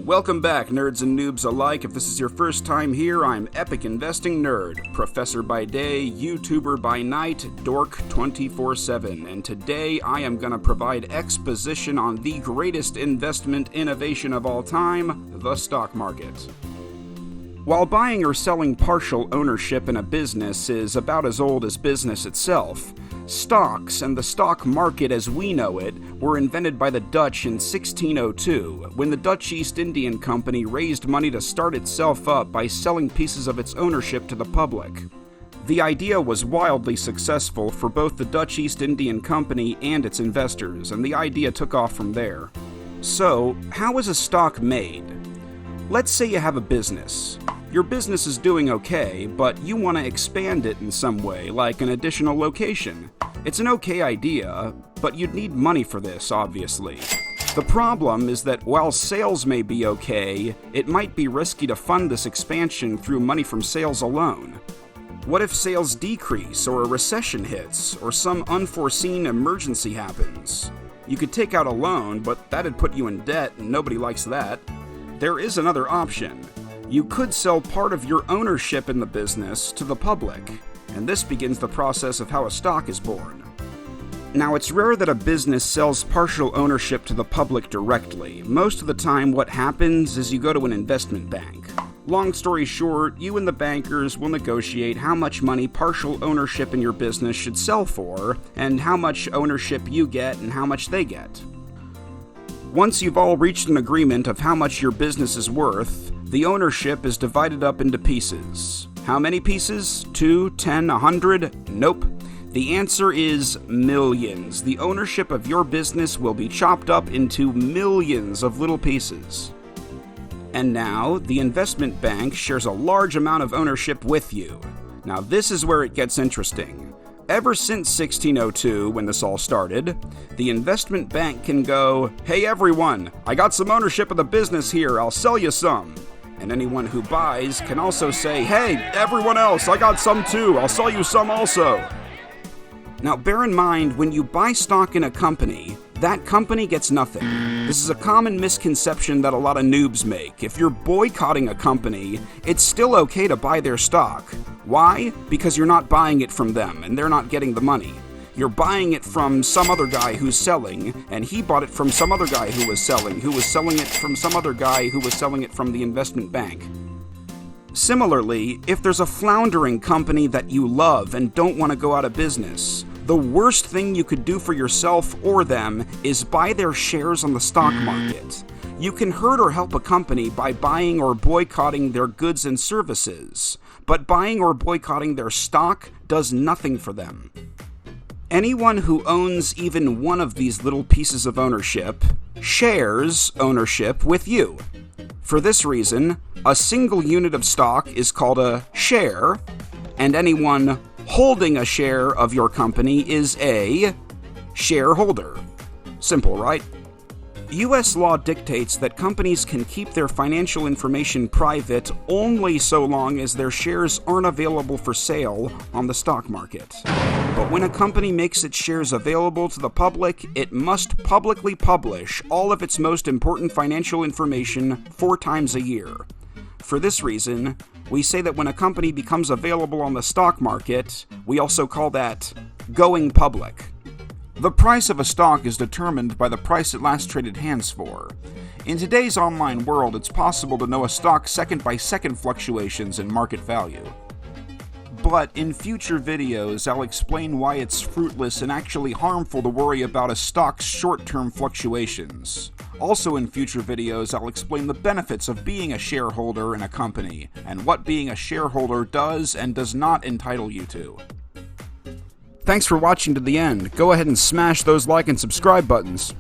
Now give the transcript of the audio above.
Welcome back, nerds and noobs alike. If this is your first time here, I'm Epic Investing Nerd, professor by day, YouTuber by night, dork 24/7, and today I am going to provide exposition on the greatest investment innovation of all time, the stock market. While buying or selling partial ownership in a business is about as old as business itself, stocks and the stock market as we know it were invented by the Dutch in 1602, when the Dutch East India Company raised money to start itself up by selling pieces of its ownership to the public. The idea was wildly successful for both the Dutch East India Company and its investors, and the idea took off from there. So, how is a stock made? Let's say you have a business. Your business is doing okay, but you want to expand it in some way, like an additional location. It's an okay idea, but you'd need money for this, obviously. The problem is that while sales may be okay, it might be risky to fund this expansion through money from sales alone. What if sales decrease, or a recession hits, or some unforeseen emergency happens? You could take out a loan, but that'd put you in debt, and nobody likes that. There is another option. You could sell part of your ownership in the business to the public, and this begins the process of how a stock is born. Now, it's rare that a business sells partial ownership to the public directly. Most of the time, what happens is you go to an investment bank. Long story short, you and the bankers will negotiate how much money partial ownership in your business should sell for, and how much ownership you get and how much they get. Once you've all reached an agreement of how much your business is worth, the ownership is divided up into pieces. How many pieces? 2, 10, 100? Nope. The answer is millions. The ownership of your business will be chopped up into millions of little pieces. And now, the investment bank shares a large amount of ownership with you. Now, this is where it gets interesting. Ever since 1602, when this all started, the investment bank can go, "Hey everyone, I got some ownership of the business here, I'll sell you some." And anyone who buys can also say, "Hey, everyone else, I got some too, I'll sell you some also." Now bear in mind, when you buy stock in a company, that company gets nothing. This is a common misconception that a lot of noobs make. If you're boycotting a company, it's still okay to buy their stock. Why? Because you're not buying it from them, and they're not getting the money. You're buying it from some other guy who's selling, and he bought it from some other guy who was selling it from some other guy who was selling it from the investment bank. Similarly, if there's a floundering company that you love and don't want to go out of business, the worst thing you could do for yourself or them is buy their shares on the stock market. You can hurt or help a company by buying or boycotting their goods and services, but buying or boycotting their stock does nothing for them. Anyone who owns even one of these little pieces of ownership shares ownership with you. For this reason, a single unit of stock is called a share, and anyone holding a share of your company is a shareholder. Simple, right? U.S. law dictates that companies can keep their financial information private only so long as their shares aren't available for sale on the stock market. But when a company makes its shares available to the public, it must publicly publish all of its most important financial information 4 times a year. For this reason, we say that when a company becomes available on the stock market, we also call that going public. The price of a stock is determined by the price it last traded hands for. In today's online world, it's possible to know a stock's second-by-second fluctuations in market value. But in future videos, I'll explain why it's fruitless and actually harmful to worry about a stock's short-term fluctuations. Also in future videos, I'll explain the benefits of being a shareholder in a company, and what being a shareholder does and does not entitle you to. Thanks for watching to the end. Go ahead and smash those like and subscribe buttons.